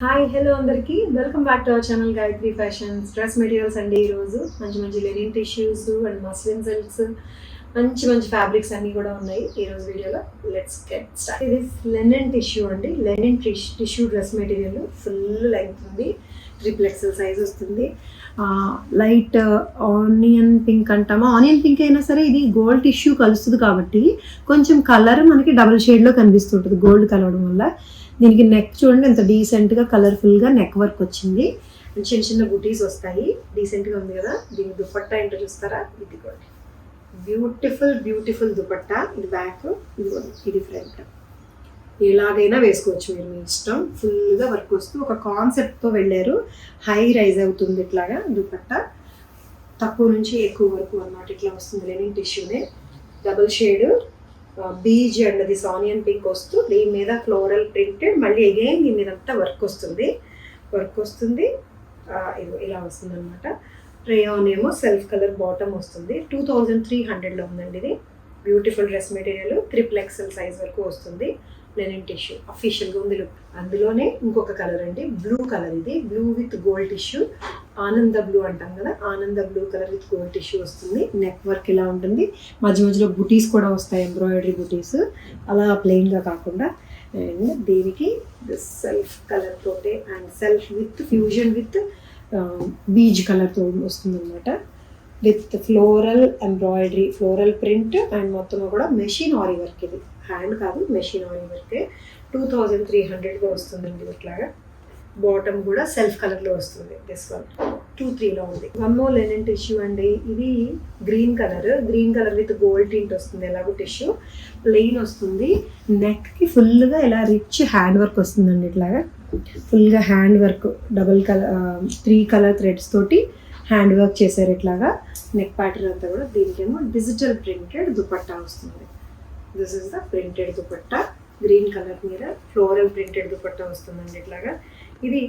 Hi hello అందరికీ welcome back to our channel Gayatri Fashions. Dress materials అండి. ఈరోజు మంచి మంచి linen tissues and muslin silks మంచి మంచి ఫ్యాబ్రిక్స్ అన్నీ కూడా ఉన్నాయి ఈరోజు వీడియోలో. Let's get start. ఇది లెనిన్ టిష్యూ అండి. Linen tissue dress material full length ఉంది, 3XL సైజ్ వస్తుంది. లైట్ ఆనియన్ పింక్ అంటామా, ఆనియన్ పింక్ అయినా సరే ఇది గోల్డ్ టిష్యూ కలుస్తుంది కాబట్టి కొంచెం కలర్ మనకి డబుల్ షేడ్లో కనిపిస్తుంటుంది గోల్డ్ కలవడం వల్ల. దీనికి నెక్ చూడండి ఎంత డీసెంట్గా కలర్ఫుల్గా నెక్ వర్క్ వచ్చింది. చిన్న చిన్న బుటీస్ వస్తాయి, డీసెంట్గా ఉంది కదా. దీని దుపట్టా ఏంటో చూస్తారా, ఇది కూడా బ్యూటిఫుల్ బ్యూటిఫుల్ దుపట్టా. ఇది బ్యాక్, ఇది ఫ్రంట్. ఎలాగైనా వేసుకోవచ్చు మీరు, మీ ఇష్టం. ఫుల్గా వర్క్ వస్తూ ఒక కాన్సెప్ట్తో వెళ్ళారు. హై రైజ్ అవుతుంది ఇట్లాగా దుపట్టా, తక్కువ నుంచి ఎక్కువ వరకు అన్నమాట. ఇట్లా వస్తుంది లెనిన్ టిష్యూనే, double shade beige and this onion pink వస్తూ దీని మీద ఫ్లోరల్ ప్రింటెడ్, మళ్ళీ అగైన్ దీని మీద అంతా వర్క్ వస్తుంది. ఇలా వస్తుంది అనమాట. రేయాన్ ఏమో సెల్ఫ్ కలర్ బాటమ్ వస్తుంది. 2300లో ఉందండి ఇది. Beautiful dress material, 3XL size వరకు వస్తుంది. లెనిన్ టిష్యూ అఫీషియల్గా ఉంది లుక్. అందులోనే ఇంకొక కలర్ అండి, బ్లూ కలర్. ఇది బ్లూ విత్ గోల్డ్ టిష్యూ, ఆనంద బ్లూ అంటాం కదా, ఆనంద blue colour with gold tissue వస్తుంది. నెక్ వర్క్ ఇలా ఉంటుంది, మధ్య మధ్యలో బుటీస్ కూడా వస్తాయి, ఎంబ్రాయిడరీ బుటీస్, అలా ప్లెయిన్గా కాకుండా. అండ్ దీనికి సెల్ఫ్ కలర్ తోటే and self with fusion with beige కలర్తో వస్తుంది అనమాట. With floral embroidery, floral print and మొత్తం కూడా మెషిన్ ఆరి వర్క్. ఇది హ్యాండ్ కాదు, మెషిన్ ఆరి వర్కే. 2300గా వస్తుందండి ఇట్లాగా. బాటమ్ కూడా సెల్ఫ్ కలర్లో వస్తుంది. దిస్ వన్ 23లో ఉంది. వన్ మోర్ లెనిన్ టిష్యూ అండి. ఇది green colour with gold tint వస్తుంది. ఎలాగో టిష్యూ ప్లెయిన్ వస్తుంది. నెక్కి ఫుల్గా ఇలా రిచ్ హ్యాండ్ వర్క్ వస్తుందండి. ఇట్లాగా ఫుల్గా hand work, double colour 3 colour threads తోటి హ్యాండ్ వర్క్ చేశారు ఇట్లాగా. నెక్ ప్యాటర్న్ అంతా కూడా. దీనికేమో డిజిటల్ ప్రింటెడ్ దుపట్టా వస్తుంది. This is the printed dupatta. Green colour మీద ఫ్లోరల్ ప్రింటెడ్ దుపట్టా వస్తుందండి ఇట్లాగా. ఇది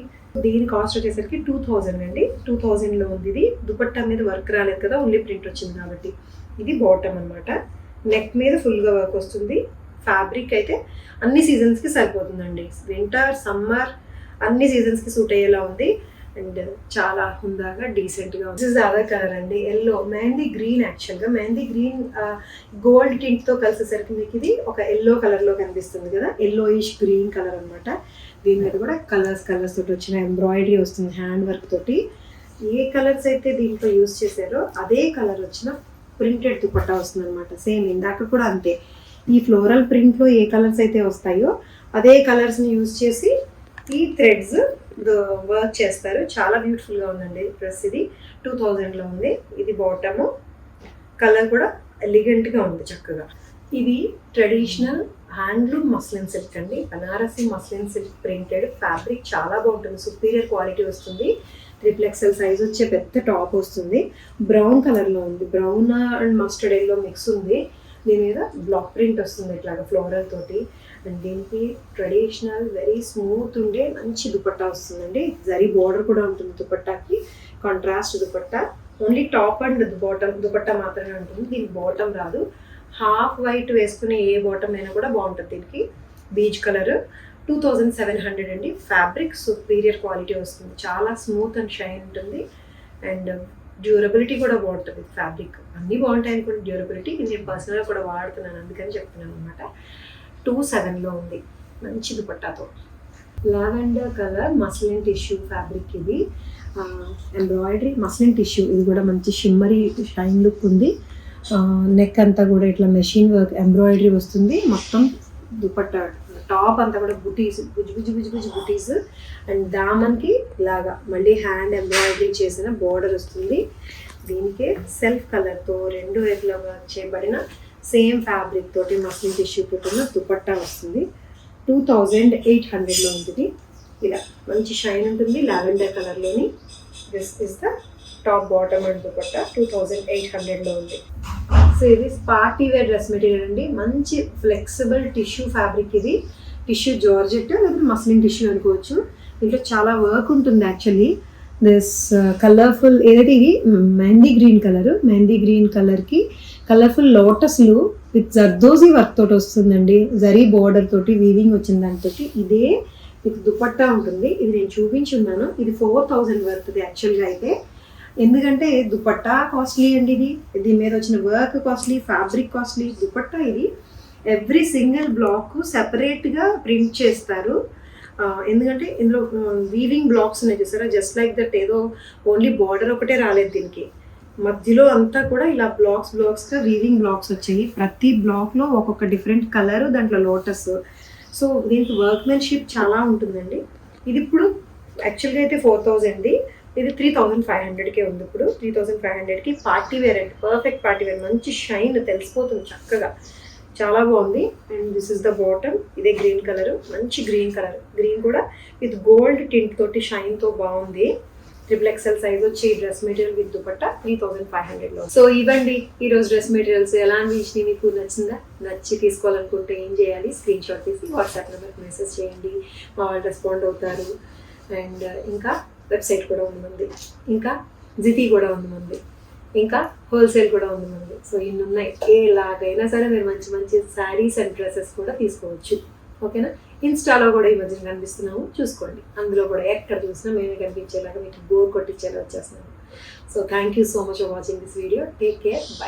దీని కాస్ట్ వచ్చేసరికి 2000 అండి. 2000లో ఉంది ఇది. దుపట్టా మీద వర్క్ రాలేదు కదా, ఓన్లీ ప్రింట్ వచ్చింది కాబట్టి. ఇది బాటమ్ అనమాట. నెక్ మీద ఫుల్గా వర్క్ వస్తుంది. ఫ్యాబ్రిక్ అయితే అన్ని సీజన్స్కి సరిపోతుందండి. వింటర్, సమ్మర్ అన్ని సీజన్స్కి సూట్ అయ్యేలా ఉంది. అండ్ చాలా హుందాగా డీసెంట్గా ఉంది. దిస్ ఇస్ అదర్ కలర్ అండి, ఎల్లో మెహందీ గ్రీన్. యాక్చువల్గా మెహందీ గ్రీన్ గోల్డ్ టింట్తో కలిసేసరికి మీకు ఇది ఒక ఎల్లో కలర్లో కనిపిస్తుంది కదా, ఎల్లోయిష్ గ్రీన్ కలర్ అనమాట. దీని మీద కూడా కలర్స్ తోటి వచ్చిన ఎంబ్రాయిడరీ వస్తుంది హ్యాండ్ వర్క్ తోటి. ఏ కలర్స్ అయితే దీంట్లో యూజ్ చేశారో అదే కలర్ వచ్చిన ప్రింటెడ్ దుపట్టా వస్తుంది అనమాట. సేమ్ ఇందాక కూడా అంతే. ఈ ఫ్లోరల్ ప్రింట్లో ఏ కలర్స్ అయితే వస్తాయో అదే కలర్స్ని యూజ్ చేసి ఈ థ్రెడ్స్ వర్క్ చేస్తారు. చాలా బ్యూటిఫుల్గా ఉందండి డ్రెస్. ఇది 2000లో ఉంది. ఇది బాటము. కలర్ కూడా ఎలిగెంట్గా ఉంది చక్కగా. ఇది ట్రెడిషనల్ హ్యాండ్లూమ్ మస్లిన్ సిల్క్ అండి, Banarasi muslin silk printed. Fabric చాలా బాగుంటుంది, సుపీరియర్ క్వాలిటీ వస్తుంది. 3XL సైజ్ వచ్చే పెద్ద టాప్ వస్తుంది. బ్రౌన్ కలర్లో ఉంది, brown and mustard yellow mix ఉంది. దీని మీద బ్లాక్ ప్రింట్ వస్తుంది ఇట్లాగా ఫ్లోరల్ తోటి. అండ్ దీనికి ట్రెడిషనల్ వెరీ స్మూత్ ఉండే మంచి దుపట్టా వస్తుందండి. జరీ బార్డర్ కూడా ఉంటుంది దుపట్టాకి, contrast dupatta. Only top and bottom dupatta మాత్రమే ఉంటుంది, దీనికి బాటమ్ రాదు. హాఫ్ వైట్ వేసుకునే ఏ బాటమ్ అయినా కూడా బాగుంటుంది. దీనికి బీచ్ కలర్. 2700 అండి. ఫ్యాబ్రిక్ సుపీరియర్ క్వాలిటీ వస్తుంది, చాలా స్మూత్ అండ్ షైన్ ఉంటుంది. అండ్ డ్యూరబిలిటీ కూడా బాగుంటుంది. ఫ్యాబ్రిక్ అన్నీ బాగుంటాయి అనుకోండి, డ్యూరబిలిటీ నేను పర్సనల్గా కూడా వాడుతున్నాను, అందుకని చెప్తున్నాను అనమాట. 27లో ఉంది మంచి దుపట్టాతో. Lavender colour muslin tissue fabric. ఇది ఎంబ్రాయిడరీ మస్లిన్ టిష్యూ. ఇది కూడా మంచి షిమ్మరీ షైన్ లుక్ ఉంది. నెక్ అంతా కూడా ఇట్లా మెషిన్ వర్క్ ఎంబ్రాయిడరీ వస్తుంది. మొత్తం దుపట్టా టాప్ అంతా కూడా బుటీస్, బుజ్జు బుటీస్. అండ్ దామన్కి ఇలాగా మళ్ళీ హ్యాండ్ ఎంబ్రాయిడరీ చేసిన బార్డర్ వస్తుంది. దీనికే సెల్ఫ్ కలర్తో 2 వైపులా వర్క్ చేయబడిన సేమ్ ఫ్యాబ్రిక్ తోటి మస్లిన్ టిష్యూ పుట్టిన దుపట్టా వస్తుంది. 2800లో ఉంటుంది. ఇలా మంచి షైన్ ఉంటుంది లావెండర్ కలర్లోని. This is the top bottom and dupatta. 2800లో ఉంది. సో ఇది పార్టీ వేర్ డ్రెస్ మెటీరియల్ అండి. మంచి ఫ్లెక్సిబుల్ టిష్యూ ఫ్యాబ్రిక్. ఇది టిష్యూ జార్జెట్ లేదా మస్లిన్ టిష్యూ అనుకోవచ్చు. దీంట్లో చాలా వర్క్ ఉంటుంది యాక్చువల్లీ. దిస్ కలర్ఫుల్ ఏదైతే ఇది మెహందీ గ్రీన్ కలర్కి కలర్ఫుల్ లోటస్లు విత్ జర్దోజీ వర్క్ తోటి వస్తుందండి. జరీ బోర్డర్ తోటి వీవింగ్ వచ్చిన దాంతో ఇదే మీకు దుపట్టా ఉంటుంది. ఇది నేను చూపించున్నాను. ఇది 4000 వర్త్ది యాక్చువల్గా అయితే. ఎందుకంటే దుపట్టా కాస్ట్లీ అండి. దీని మీద వచ్చిన work costly, fabric costly. Dupatta ఇది ఎవ్రీ సింగిల్ బ్లాక్ సెపరేట్గా ప్రింట్ చేస్తారు. ఎందుకంటే ఇందులో వీవింగ్ బ్లాక్స్ ఉన్నాయి చూసారా, జస్ట్ లైక్ దట్. ఏదో ఓన్లీ బార్డర్ ఒకటే రాలేదు దీనికి, మధ్యలో అంతా కూడా ఇలా బ్లాక్స్గా వీవింగ్ బ్లాక్స్ వచ్చాయి. ప్రతి బ్లాక్లో ఒక్కొక్క డిఫరెంట్ కలర్, దాంట్లో లోటస్. సో దీనికి వర్క్మెన్షిప్ చాలా ఉంటుందండి. ఇది ఇప్పుడు యాక్చువల్గా అయితే 4000ది, ఇది 3500కే ఉంది. ఇప్పుడు 3500కి పార్టీ వేర్ అండి, పర్ఫెక్ట్ పార్టీ వేర్. మంచి షైన్ తెలిసిపోతుంది చక్కగా, చాలా బాగుంది. And this is the bottom. ఇదే గ్రీన్ కలర్, మంచి గ్రీన్ కలర్. గ్రీన్ కూడా విత్ గోల్డ్ టింట్ తోటి షైన్తో బాగుంది. XXL సైజ్ వచ్చి డ్రెస్ మెటీరియల్ విత్ దుపట్టా 3500లో. సో ఇవ్వండి ఈరోజు డ్రెస్ మెటీరియల్స్. ఎలా అనిపించినాయి మీకు? నచ్చిందా? నచ్చి తీసుకోవాలనుకుంటే ఏం చేయాలి? స్క్రీన్ షాట్ తీసి వాట్సాప్ నెంబర్కి మెసేజ్ చేయండి, మా వాళ్ళు రెస్పాండ్ అవుతారు. అండ్ ఇంకా వెబ్సైట్ కూడా ఉంది మంది, ఇంకా జిటీ కూడా ఉంది మంది, ఇంకా హోల్సేల్ కూడా ఉంది మంది. సో ఇన్ని ఉన్నాయి. ఎలాగైనా సరే మీరు మంచి మంచి శారీస్ అండ్ డ్రెస్సెస్ కూడా తీసుకోవచ్చు. ఓకేనా? ఇన్స్టాలో కూడా ఈ మధ్యన కనిపిస్తున్నాము, చూసుకోండి. అందులో కూడా ఎక్కడ చూసినా మేమే కనిపించేలాగా, మీకు బోర్ కొట్టించేలా వచ్చేస్తున్నాము. So thank you so much for watching this video. Take care, by.